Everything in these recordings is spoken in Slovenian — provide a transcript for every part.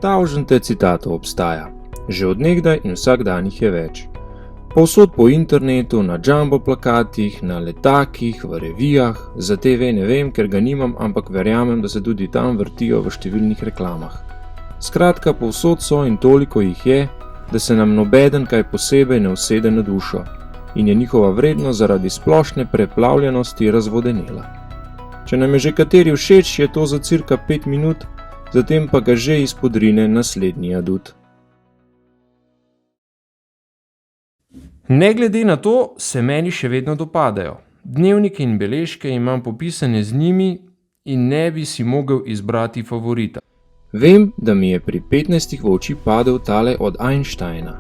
Tavžente citatov obstaja, že od nekdaj in vsak dan jih je več. Povsod po internetu, na jumbo plakatih, na letakih, v revijah, za TV ne vem, ker ga nimam, ampak verjamem, da se tudi tam vrtijo v številnih reklamah. Skratka, povsod so in toliko jih je, da se nam nobeden kaj posebej ne usede na dušo in je njihova vrednost zaradi splošne preplavljenosti razvodenela. Če nam je že kateri všeč, je to za cirka 5 minut, zatem pa ga že izpodrine naslednji adut. Ne glede na to, se meni še vedno dopadajo. Dnevnike in beležke imam popisane z njimi in ne bi si mogel izbrati favorita. Vem, da mi je pri 15 v oči padel tale od Einsteina.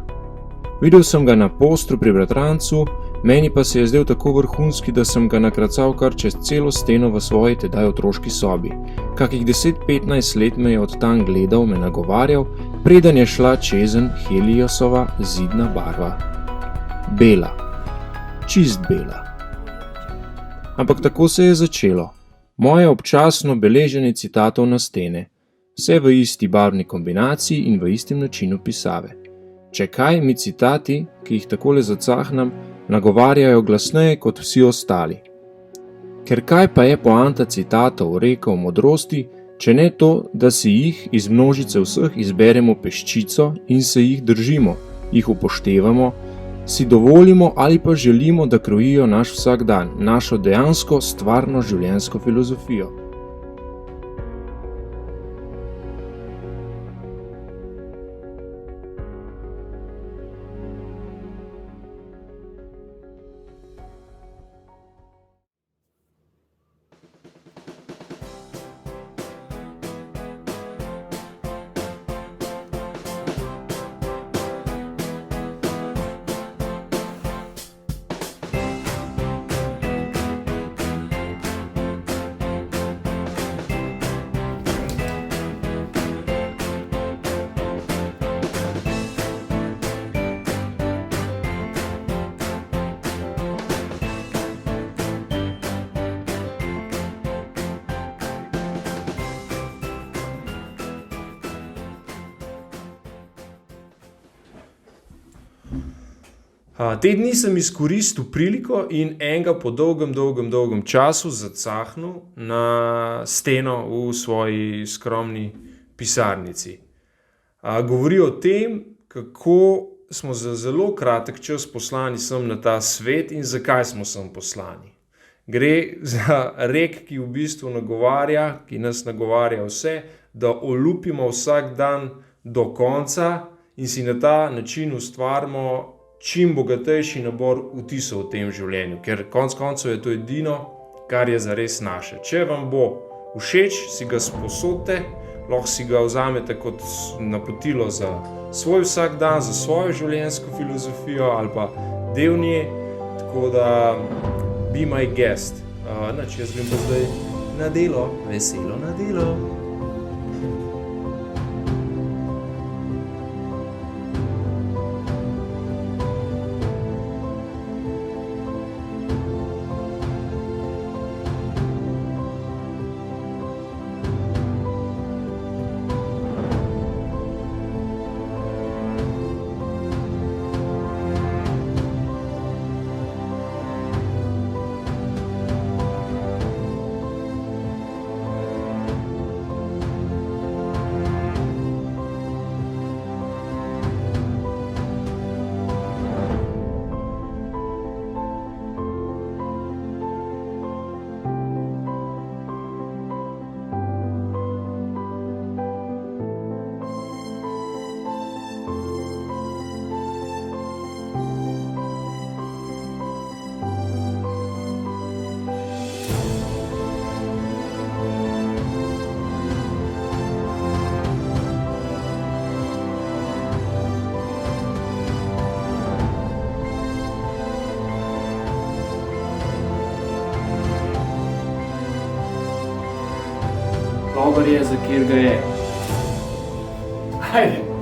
Videl sem ga na postru pri bratrancu, meni pa se je zdel tako vrhunski, da sem ga nakracal kar čez celo steno v svoji tedaj otroški sobi. Kakih 10-15 let me je od tam gledal, me nagovarjal, preden je šla čezen Heliosova zidna barva. Bela. Čist bela. Ampak tako se je začelo. Moje občasno beleženje citatov na stene. Vse v isti barvni kombinaciji in v istem načinu pisave. Če kaj, mi citati, ki jih takole zacahnam, nagovarjajo glasneje kot vsi ostali. Ker kaj pa je poanta citatov, rekel, modrosti, če ne to, da si jih iz množice vseh izberemo peščico in se jih držimo, jih upoštevamo, si dovolimo ali pa želimo, da krojijo naš vsakdan, našo dejansko stvarno življenjsko filozofijo. Te dni sem izkoristil priliko in enega po dolgem času zacahnil na steno v svoji skromni pisarnici. Govori o tem, kako smo za zelo kratek čas poslani sem na ta svet in zakaj smo sem poslani. Gre za rek, ki v bistvu nagovarja, ki nas nagovarja vse, da olupimo vsak dan do konca in si na ta način ustvarimo čim bogatejši nabor vtisov v tem življenju, ker konec koncev je to edino, kar je zares naše. Če vam bo všeč, si ga sposodite, lahko si ga vzamete kot napotilo za svoj vsak dan, za svojo življenjsko filozofijo ali pa del nje, tako da be my guest. Jaz grem pa zdaj na delo, veselo na delo. Dober je, za kjer ga je. Ajde.